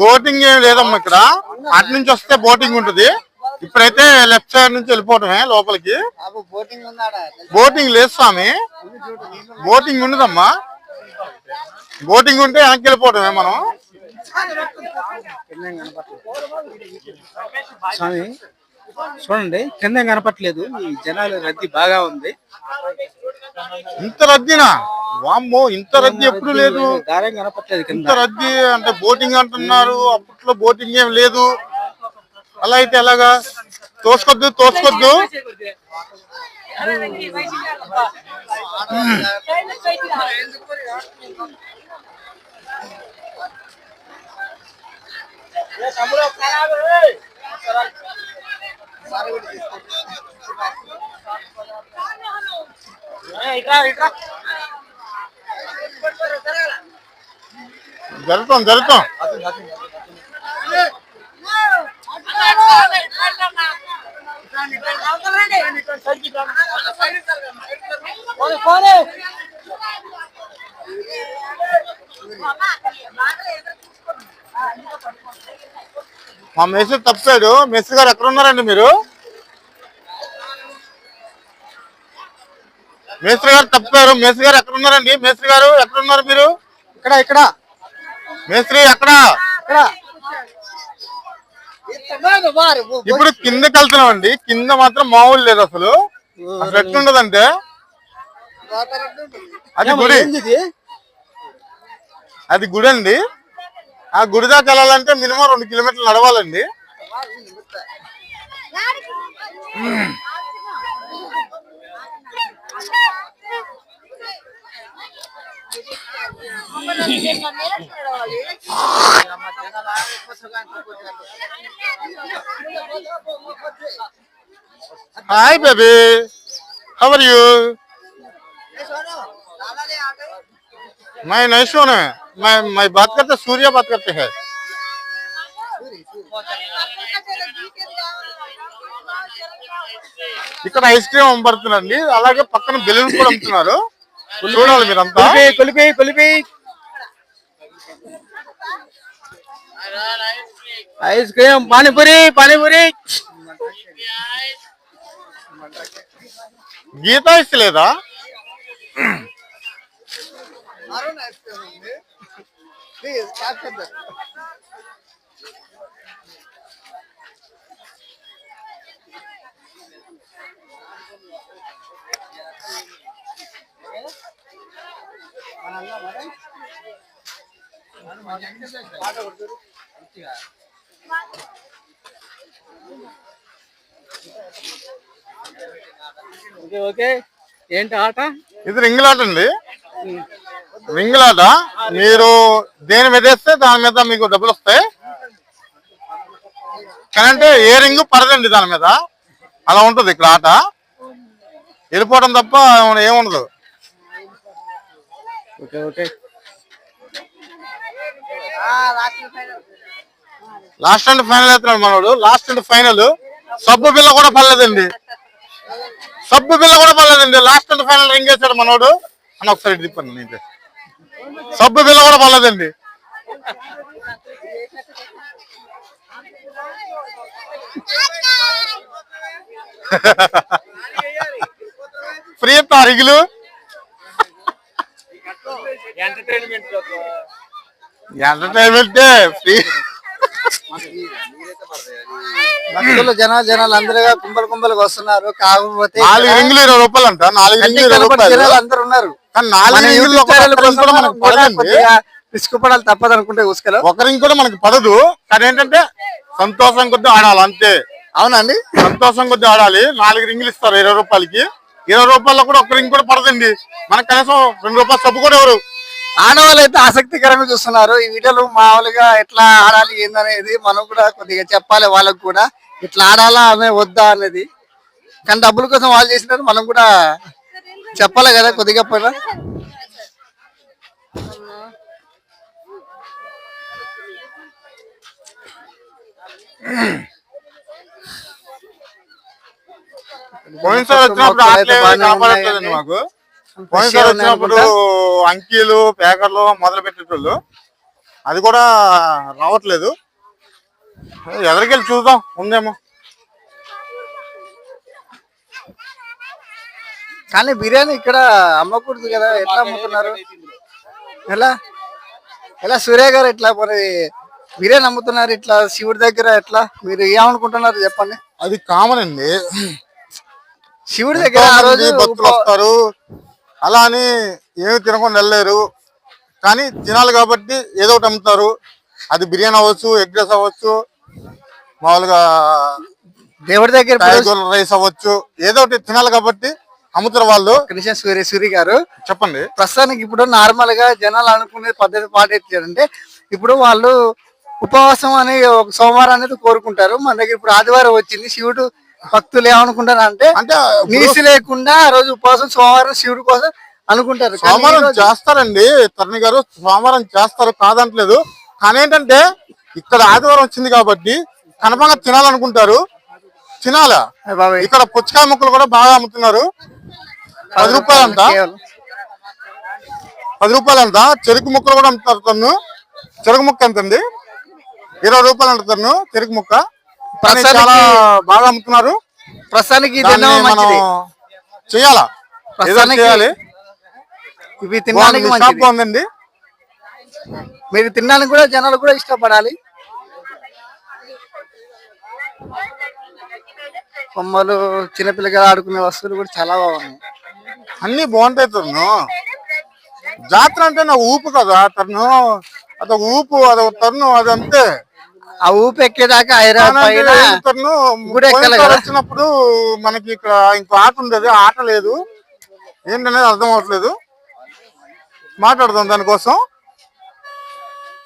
Boating ఏం లేదమ్మా ఇక్కడ. అటు నుంచి వస్తే బోటింగ్ ఉంటుంది. ఇప్పుడైతే లెఫ్ట్ సైడ్ నుంచి వెళ్ళిపోవటమే లోపలికి. బోటింగ్ లేదు స్వామి, బోటింగ్ ఉండదమ్మా. బోటింగ్ ఉంటే వెనక్కి వెళ్ళిపోవటమే మనం. స్వామి చూడండి, కింద కనపట్లేదు, ఈ జనాలు రద్దీ బాగా ఉంది. ఇంత రద్దీనా? వామ్మో, ఇంత రద్దీ ఎప్పుడు లేదు. కనపట్లేదు ఇంత రద్దీ అంటే బోటింగ్ అంటున్నారు, అప్పట్లో బోటింగ్ ఏం లేదు. అలా అయితే ఎలాగా? తోసుకొద్దు తోసుకొద్దు. జరుగుతాం జరుగుతాం. మా మేస్త్రి తప్పాడు. మేస్త్రి గారు ఎక్కడ ఉన్నారండి మీరు? మేస్త్రి గారు తప్పారు. మేస్త్రి గారు ఎక్కడ ఉన్నారండి? మేస్త్రి గారు ఎక్కడ ఉన్నారు మీరు? ఇక్కడ ఇక్కడ మేస్త్రి ఎక్కడ? ఇప్పుడు కిందకి వెళ్తున్నామండి. కింద మాత్రం మామూలు లేదు అసలు. అసలు ఎట్లుండదంటే అది గుడి, అది గుడి అండి. ఆ గుడి దాకా వెళ్ళాలంటే మినిమం 2 కిలోమీటర్లు నడవాలండి. Hi baby, how are you? मैं नहीं सुना है. मैं बात करते सूर्या बात करते हैं. ఇక్కడ ఐస్ క్రీమ్ అమ్ముతున్నారండి. అలాగే పక్కన బెలూన్స్ కూడా అమ్ముతున్నారు. చూడాలి మీరంతా. కొలిపి కొలిపి ఐస్ క్రీమ్, పానీపూరి పానీపూరి. గీతా ఇస్తలేదా? ఓకే, ఏంటి ఆట? ఇది రింగులాట అండి. రింగులాట. మీరు దేని మీద వేస్తే దాని మీద మీకు డబ్బులు వస్తాయి. కానీ ఏ రింగు పడదండి దాని మీద. అలా ఉంటుంది ఇక్కడ ఆట. వెళ్ళిపోవడం తప్ప ఏముండదు. Okay okay. Last and final అవుతున్నాడు మనోడు. Last and final. సబ్బు బిల్ల కూడా పడలేదండి. సబ్బు బిల్ల కూడా పడలేదండి. లాస్ట్ అండ్ ఫైనల్ రింగ్ వేసాడు మనోడు. అని ఒకసారి తిప్పండి. నేను సబ్బు బిల్ల కూడా పడలేదండి. ఫ్రీ అరిగులు. Entertainment free. భక్తులు జనాలు అందరుగా కుంభలుగా వస్తున్నారు. కాకపోతే 4 రింగులు 20 రూపాయలు అంట. 4 రింగులు 20 రూపాయలు అందరు ఉన్నారు. పిసుకుపడాలి తప్పదు అనుకుంటే ఉసుకలో ఒక రింగ్ కూడా మనకి పడదు. కానీ ఏంటంటే సంతోషం కొద్ది ఆడాలి అంతే. అవునండి, సంతోషం కొద్ది ఆడాలి. 4 రింగులు ఇస్తారు 20 రూపాయలకి. 20 రూపాయల్లో కూడా ఒక రింగ్ కూడా పడదండి. మనకు కనీసం 2 రూపాయలు సబ్బు కూడా ఎవరు. ఆడవాళ్ళు అయితే ఆసక్తికరంగా చూస్తున్నారు ఈ వీడియోలు. మామూలుగా ఎట్లా ఆడాలి ఏందనేది మనం కూడా కొద్దిగా చెప్పాలి వాళ్ళకు కూడా. ఇట్లా ఆడాలా ఆమె వద్దా అనేది. కానీ డబ్బుల కోసం వాళ్ళు చేసినారు, మనం కూడా చెప్పాలి కదా కొద్దిగా పైన. పోయినసారి వచ్చినప్పుడు మాకు పోయినసారి వచ్చినప్పుడు అంకీలు పేకర్లు మొదలు పెట్టేటోళ్ళు, అది కూడా రావట్లేదు. ఎదరికెళ్ళి చూద్దాం ఉందేమో. కానీ బిర్యానీ ఇక్కడ అమ్మకూడదు కదా, ఎట్లా అమ్ముతున్నారు? ఎలా ఎలా సూర్య గారు ఇట్లా మరి బిర్యానీ అమ్ముతున్నారు ఇట్లా శివుడి దగ్గర, ఎట్లా మీరు ఏమనుకుంటున్నారు చెప్పండి? అది కామన్ అండి, శివుడి దగ్గర ఆ రోజు భక్తులు వస్తారు, అలా అని ఏమి తినకుండా వెళ్ళలేరు. కానీ తినాలి కాబట్టి ఏదో ఒకటి అమ్ముతారు. అది బిర్యానీ అవ్వచ్చు, ఎగ్ రైస్ అవ్వచ్చు, మామూలుగా దేవుడి దగ్గర రైస్ అవ్వచ్చు, ఏదో ఒకటి తినాలి కాబట్టి అమ్ముతారు వాళ్ళు. సూర్య గారు చెప్పండి. ప్రస్తుతానికి ఇప్పుడు నార్మల్ గా జనాలు అనుకునే పద్ధతి పాటించారంటే, ఇప్పుడు వాళ్ళు ఉపవాసం అని ఒక సోమవారం అనేది కోరుకుంటారు. మన దగ్గర ఇప్పుడు ఆదివారం వచ్చింది, శివుడు భక్తులు ఏమనుకుంటారు అంటే నీసు లేకుండా ఆ రోజు ఉపవాసం సోమవారం శివుడి కోసం అనుకుంటారు. సోమవారం చేస్తారండి తరుణి గారు, సోమవారం చేస్తారు కాదంటలేదు. కానీ ఏంటంటే ఇక్కడ ఆదివారం వచ్చింది కాబట్టి కనపంగా తినాలనుకుంటారు, తినాలా. ఇక్కడ పుచ్చకాయ ముక్కలు కూడా బాగా అమ్ముతున్నారు, 10 రూపాయలంట. 10 రూపాయలంట. చెరుకు ముక్కలు కూడా అమ్ముతారు. తను చెరుకు ముక్క ఎంతండి? 20 రూపాయలు అంట తను చెరుకు ముక్క. చాలా బాగా అమ్ముతున్నారు. ప్రస్తుతానికి మనం చెయ్యాలా, ఏదో చేయాలి. ఇవి తినడానికి బాగుందండి. మీరు తినడానికి కూడా జనాలు కూడా ఇష్టపడాలి. బొమ్మలు, చిన్నపిల్లగా ఆడుకునే వస్తువులు కూడా చాలా బాగున్నాయి. అన్ని బాగుంటాయి. తను జాతర అంటే నా ఊపు కదా, తను అదొక ఊపు, అదొక తరుణం, అదంతే. ఆ ఊపు ఎక్కేదాకా తను వచ్చినప్పుడు మనకి ఇక్కడ ఇంకో ఆట ఉండేది, ఆట లేదు. ఏంటనేది అర్థం అవట్లేదు. మాట్లాడదాం దానికోసం.